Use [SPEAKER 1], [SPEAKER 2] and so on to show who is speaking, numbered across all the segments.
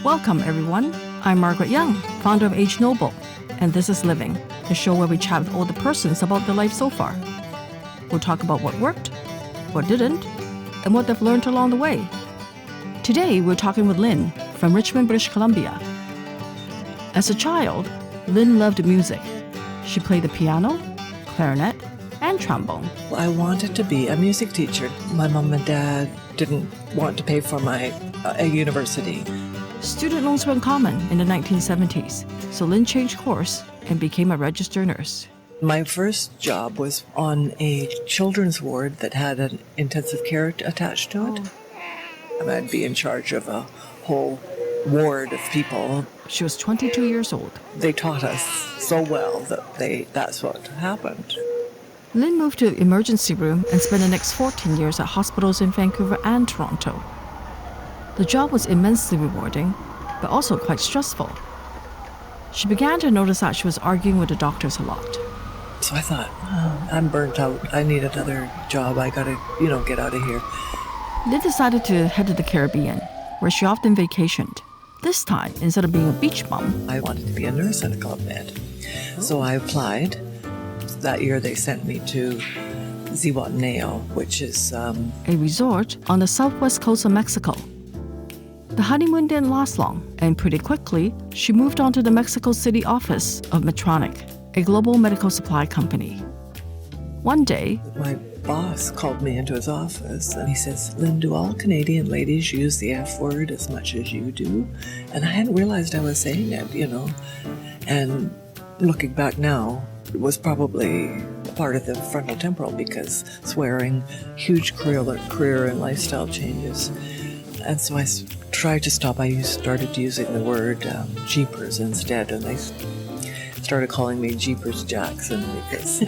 [SPEAKER 1] Welcome, everyone. I'm Margaret Young, founder of Age Noble, and this is Living, the show where we chat with older persons about their life so far. We'll talk about what worked, what didn't, and what they've learned along the way. Today, we're talking with Lynn from Richmond, British Columbia. As a child, Lynn loved music. She played the piano, clarinet, and trombone.
[SPEAKER 2] I wanted to be a music teacher. My mom and dad didn't want to pay for my university.
[SPEAKER 1] Student loans were uncommon in the 1970s, so Lynn changed course and became a registered nurse.
[SPEAKER 2] My first job was on a children's ward that had an intensive care attached to it. And I'd be in charge of a whole ward of people.
[SPEAKER 1] She was 22 years old.
[SPEAKER 2] They taught us so well that that's what happened.
[SPEAKER 1] Lynn moved to the emergency room and spent the next 14 years at hospitals in Vancouver and Toronto. The job was immensely rewarding, but also quite stressful. She began to notice that she was arguing with the doctors a lot.
[SPEAKER 2] So I thought, I'm burnt out. I need another job. I gotta, get out of here.
[SPEAKER 1] Lynn decided to head to the Caribbean, where she often vacationed. This time, instead of being a beach bum,
[SPEAKER 2] I wanted to be a nurse in a Club Med. So I applied. That year they sent me to Zihuatanejo, which is
[SPEAKER 1] a resort on the southwest coast of Mexico. The honeymoon didn't last long, and pretty quickly, she moved on to the Mexico City office of Medtronic, a global medical supply company. One day,
[SPEAKER 2] my boss called me into his office and he says, Lynn, do all Canadian ladies use the F word as much as you do? And I hadn't realized I was saying it, And looking back now, it was probably part of the frontal temporal because swearing, huge career and lifestyle changes. And so I tried to stop. I started using the word jeepers instead, and they started calling me Jeepers Jackson because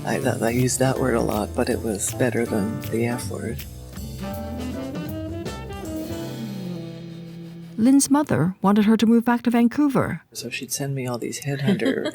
[SPEAKER 2] I used that word a lot, but it was better than the F word.
[SPEAKER 1] Lynn's mother wanted her to move back to Vancouver.
[SPEAKER 2] So she'd send me all these headhunter,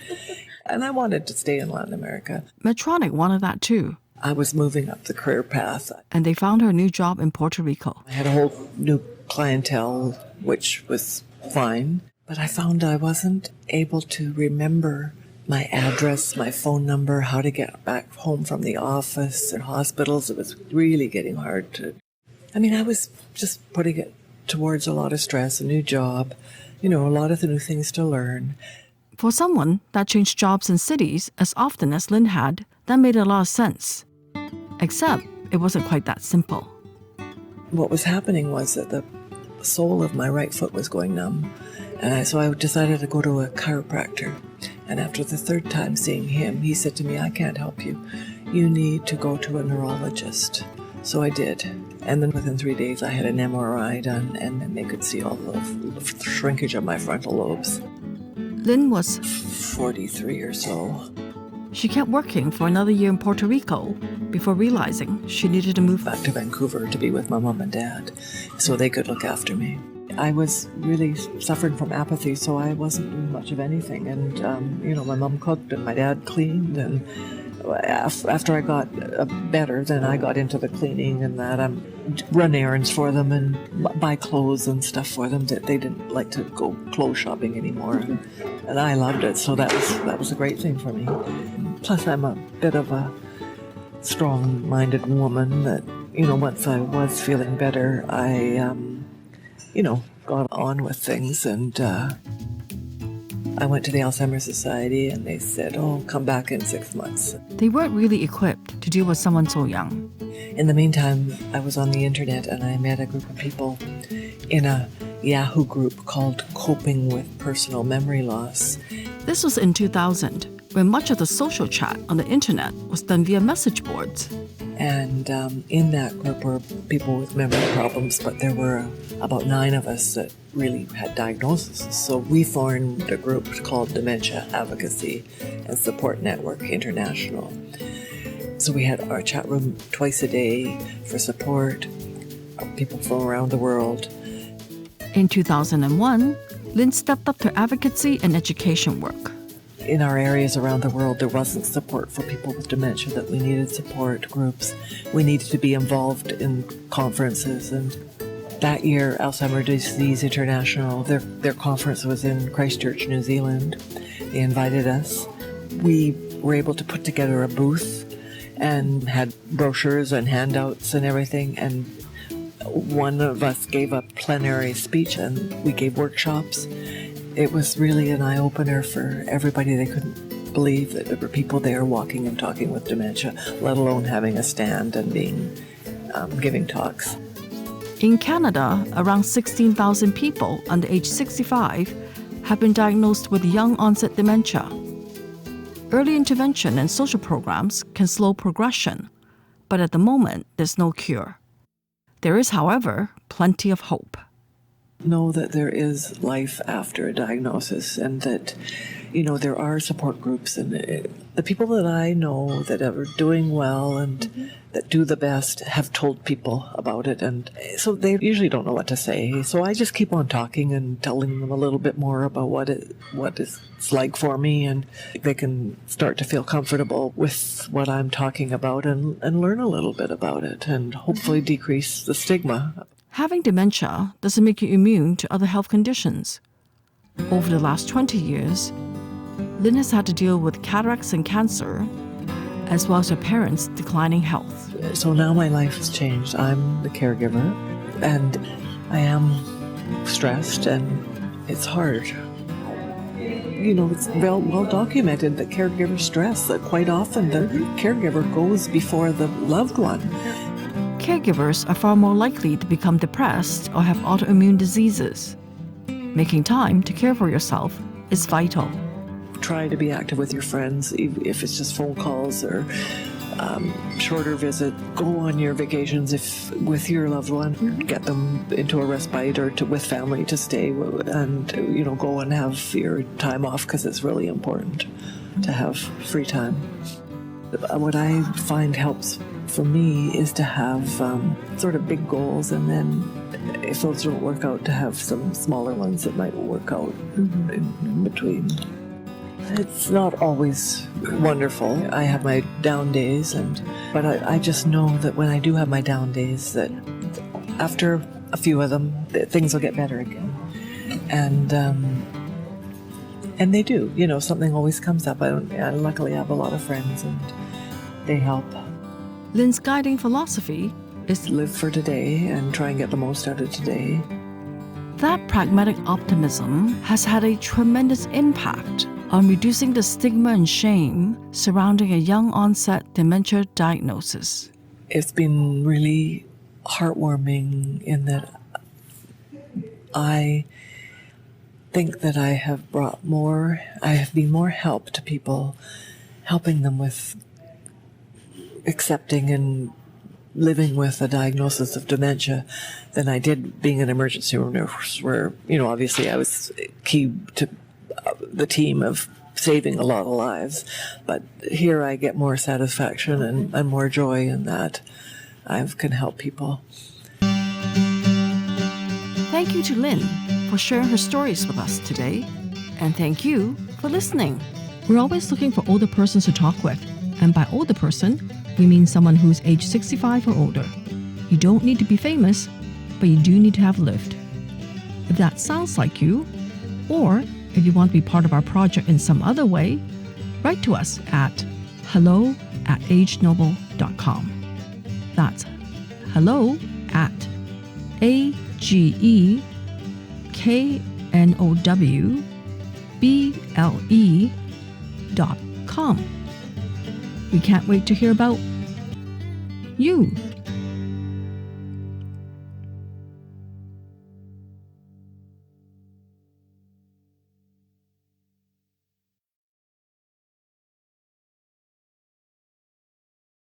[SPEAKER 2] and I wanted to stay in Latin America.
[SPEAKER 1] Medtronic wanted that too.
[SPEAKER 2] I was moving up the career path.
[SPEAKER 1] And they found her a new job in Puerto Rico.
[SPEAKER 2] I had a whole new clientele, which was fine, but I found I wasn't able to remember my address, my phone number, how to get back home from the office and hospitals. It was really getting hard to... I was just putting it towards a lot of stress, a new job, a lot of the new things to learn.
[SPEAKER 1] For someone that changed jobs and cities as often as Lynn had, that made a lot of sense. Except it wasn't quite that simple.
[SPEAKER 2] What was happening was that the sole of my right foot was going numb. And so I decided to go to a chiropractor. And after the third time seeing him, he said to me, I can't help you. You need to go to a neurologist. So I did. And then within 3 days, I had an MRI done, and then they could see all the shrinkage of my frontal lobes.
[SPEAKER 1] Lynn was
[SPEAKER 2] 43 or so.
[SPEAKER 1] She kept working for another year in Puerto Rico before realizing she needed to move
[SPEAKER 2] back to Vancouver to be with my mom and dad so they could look after me. I was really suffering from apathy, so I wasn't doing much of anything. And, my mom cooked and my dad cleaned. And after I got better, then I got into the cleaning and that. Run errands for them and buy clothes and stuff for them. That they didn't like to go clothes shopping anymore. And I loved it, so that was a great thing for me. Plus, I'm a bit of a strong-minded woman that, once I was feeling better, I, got on with things. And I went to the Alzheimer's Society and they said, come back in 6 months.
[SPEAKER 1] They weren't really equipped to deal with someone so young.
[SPEAKER 2] In the meantime, I was on the internet and I met a group of people in a Yahoo group called Coping with Personal Memory Loss.
[SPEAKER 1] This was in 2000, when much of the social chat on the internet was done via message boards.
[SPEAKER 2] And in that group were people with memory problems, but there were about 9 of us that really had diagnoses. So we formed a group called Dementia Advocacy and Support Network International. So we had our chat room twice a day for support, people from around the world.
[SPEAKER 1] In 2001, Lynn stepped up to advocacy and education work.
[SPEAKER 2] In our areas around the world, there wasn't support for people with dementia, that we needed support groups. We needed to be involved in conferences and That year, Alzheimer's Disease International, their conference was in Christchurch, New Zealand. They invited us. We were able to put together a booth and had brochures and handouts and everything. And one of us gave a plenary speech and we gave workshops. It was really an eye-opener for everybody. They couldn't believe that there were people there walking and talking with dementia, let alone having a stand and giving talks.
[SPEAKER 1] In Canada, around 16,000 people under age 65 have been diagnosed with young onset dementia. Early intervention and social programs can slow progression, but at the moment, there's no cure. There is, however, plenty of hope.
[SPEAKER 2] Know that there is life after a diagnosis and that, there are support groups and the people that I know that are doing well and that do the best have told people about it, and so they usually don't know what to say. So I just keep on talking and telling them a little bit more about what it's like for me, and they can start to feel comfortable with what I'm talking about and learn a little bit about it and hopefully decrease the stigma.
[SPEAKER 1] Having dementia doesn't make you immune to other health conditions. Over the last 20 years, Lynn has had to deal with cataracts and cancer, as well as her parents' declining health.
[SPEAKER 2] So now my life has changed. I'm the caregiver, and I am stressed, and it's hard. It's well documented that caregiver stress, that quite often the caregiver goes before the loved one.
[SPEAKER 1] Caregivers are far more likely to become depressed or have autoimmune diseases. Making time to care for yourself is vital.
[SPEAKER 2] Try to be active with your friends, if it's just phone calls or shorter visit. Go on your vacations with your loved one. Get them into a respite or with family to stay and go and have your time off, because it's really important to have free time. What I find helps for me is to have sort of big goals, and then if those don't work out, to have some smaller ones that might work out in between. It's not always wonderful. I have my down days, but I just know that when I do have my down days, that after a few of them, things will get better again. And they do. Something always comes up. I luckily have a lot of friends, and they help.
[SPEAKER 1] Lynn's guiding philosophy is
[SPEAKER 2] live for today and try and get the most out of today.
[SPEAKER 1] That pragmatic optimism has had a tremendous impact on reducing the stigma and shame surrounding a young onset dementia diagnosis.
[SPEAKER 2] It's been really heartwarming in that I think that I have been more help to people, helping them with accepting and living with a diagnosis of dementia than I did being an emergency room nurse, where, obviously I was key to the team of saving a lot of lives. But here I get more satisfaction and more joy in that I can help people.
[SPEAKER 1] Thank you to Lynn for sharing her stories with us today. And thank you for listening. We're always looking for older persons to talk with. And by older person, we mean someone who's age 65 or older. You don't need to be famous, but you do need to have lived. If that sounds like you, or if you want to be part of our project in some other way, write to us at hello@agenoble.com. That's hello@agenobble.com. We can't wait to hear about you.